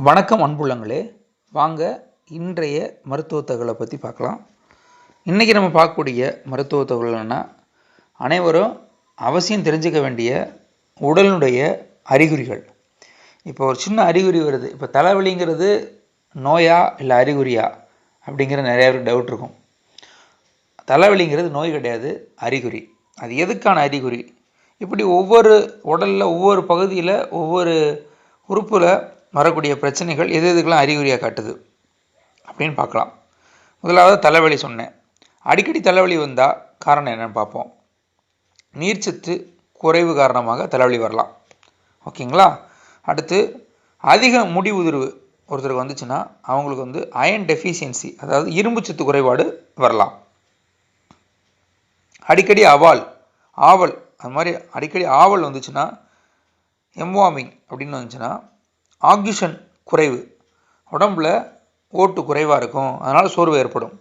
வணக்கம் அன்புள்ளங்களே, வாங்க இன்றைய மருத்துவ தகவலை பற்றி பார்க்கலாம். இன்றைக்கி நம்ம பார்க்கக்கூடிய மருத்துவ தகவல் என்னென்னா, அனைவரும் அவசியம் தெரிஞ்சுக்க வேண்டிய உடலுடைய அறிகுறிகள். இப்போ ஒரு சின்ன அறிகுறி வருது, இப்போ தலைவலிங்கிறது நோயா இல்லை அறிகுறியா அப்படிங்கிற நிறைய பேருக்கு டவுட் இருக்கும். தலைவலிங்கிறது நோய் கிடையாது, அறிகுறி. அது எதுக்கான அறிகுறி? இப்படி ஒவ்வொரு உடலில் ஒவ்வொரு பகுதியில் ஒவ்வொரு உறுப்பில் வரக்கூடிய பிரச்சனைகள் எது எதுக்கெல்லாம் அறிகுறியாக காட்டுது அப்படின்னு பார்க்கலாம். முதலாவது தலைவலி சொன்னேன். அடிக்கடி தலைவலி வந்தால் காரணம் என்னென்னு பார்ப்போம். நீர்ச்சத்து குறைவு காரணமாக தலைவலி வரலாம். ஓகேங்களா? அடுத்து அதிக முடி உதிர்வு ஒருத்தருக்கு வந்துச்சுன்னா அவங்களுக்கு அயன் டெஃபிஷியன்சி, அதாவது இரும்பு சத்து குறைபாடு வரலாம். அடிக்கடி ஆவல் அது மாதிரி அடிக்கடி ஆவல் வந்துச்சுன்னா, எம்வாமிங் அப்படின்னு வந்துச்சுன்னா, ஆக்சிஜன் குறைவு, உடம்புல ஓட்டு குறைவாக இருக்கும், அதனால் சோர்வு ஏற்படும்.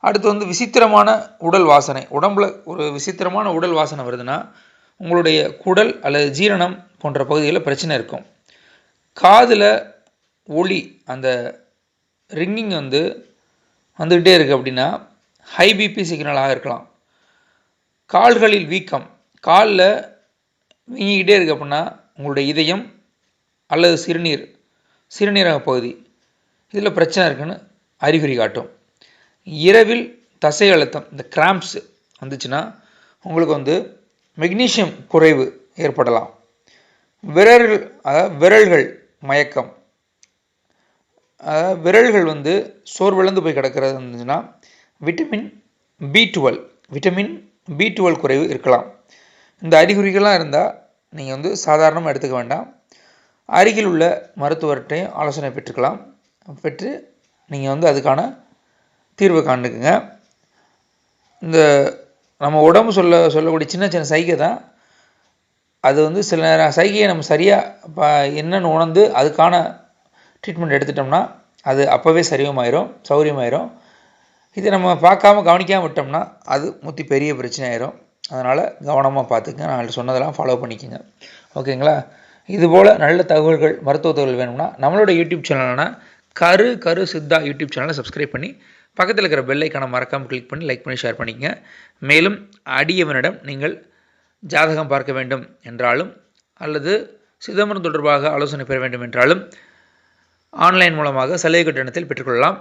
அடுத்து விசித்திரமான உடல் வாசனை. உடம்புல ஒரு விசித்திரமான உடல் வாசனை வருதுன்னா உங்களுடைய குடல் அல்லது ஜீரணம் போன்ற பகுதிகளில் பிரச்சனை இருக்கும். காதில் ஒளி, அந்த ரிங்கிங் வந்துக்கிட்டே இருக்குது அப்படின்னா ஹை பிபி சிக்னலாக இருக்கலாம். கால்களில் வீக்கம், காலில் வீங்கிக்கிட்டே இருக்குது அப்படின்னா உங்களுடைய இதயம் அல்லது சிறுநீரக பகுதி இதில் பிரச்சனை இருக்குன்னு அறிகுறி காட்டும். இரவில் தசை அழுத்தம், இந்த கிராம்ப்ஸ் வந்துச்சுன்னா உங்களுக்கு மெக்னீசியம் குறைவு ஏற்படலாம். விரல்கள் மயக்கம், விரல்கள் சோர்விழந்து போய் கிடக்கிறது இருந்துச்சுன்னா விட்டமின் பி12 குறைவு இருக்கலாம். இந்த அறிகுறிகள்லாம் இருந்தால் நீங்கள் சாதாரணமாக எடுத்துக்க வேண்டாம். அருகில் உள்ள மருத்துவர்கிட்டையும் ஆலோசனை பெற்றுக்கலாம். பெற்று நீங்கள் அதுக்கான தீர்வு காண்ணுக்குங்க. இந்த நம்ம உடம்பு சொல்லக்கூடிய சின்ன சின்ன சைகை தான் அது சில நேரம் சைகையை நம்ம சரியாக என்னென்னு உணர்ந்து அதுக்கான ட்ரீட்மெண்ட் எடுத்துட்டோம்னா அது அப்போவே சௌரியமாயிரும். இதை நம்ம பார்க்காம கவனிக்காமல் விட்டோம்னா அது பெரிய பிரச்சனை ஆயிரும். அதனால் கவனமாக பார்த்துக்குங்க. நான் சொன்னதெல்லாம் ஃபாலோ பண்ணிக்கோங்க. ஓகேங்களா? இதுபோல் நல்ல தகவல்கள், மருத்துவ தகவல் வேணும்னா நம்மளோட யூடியூப் சேனலான கரு சித்தா யூடியூப் சேனலை சப்ஸ்கிரைப் பண்ணி பக்கத்தில் இருக்கிற பெல் ஐக்கானை மறக்காமல் கிளிக் பண்ணி லைக் பண்ணி ஷேர் பண்ணிக்கங்க. மேலும் அடியவனிடம் நீங்கள் ஜாதகம் பார்க்க வேண்டும் என்றாலும் அல்லது சிதம்பரம் தொடர்பாக ஆலோசனை பெற வேண்டும் என்றாலும் ஆன்லைன் மூலமாக சலுகை கட்டணத்தில் பெற்றுக்கொள்ளலாம்.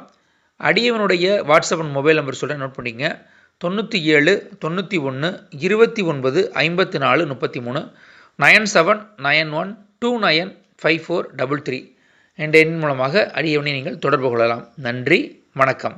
அடியவனுடைய வாட்ஸ்அப் மொபைல் நம்பர் சொல்கிறேன், நோட் பண்ணிங்க. 97 91 29 54 33 9791295433 என்ற எண் மூலமாக அடியவனை நீங்கள் தொடர்பு கொள்ளலாம். நன்றி, வணக்கம்.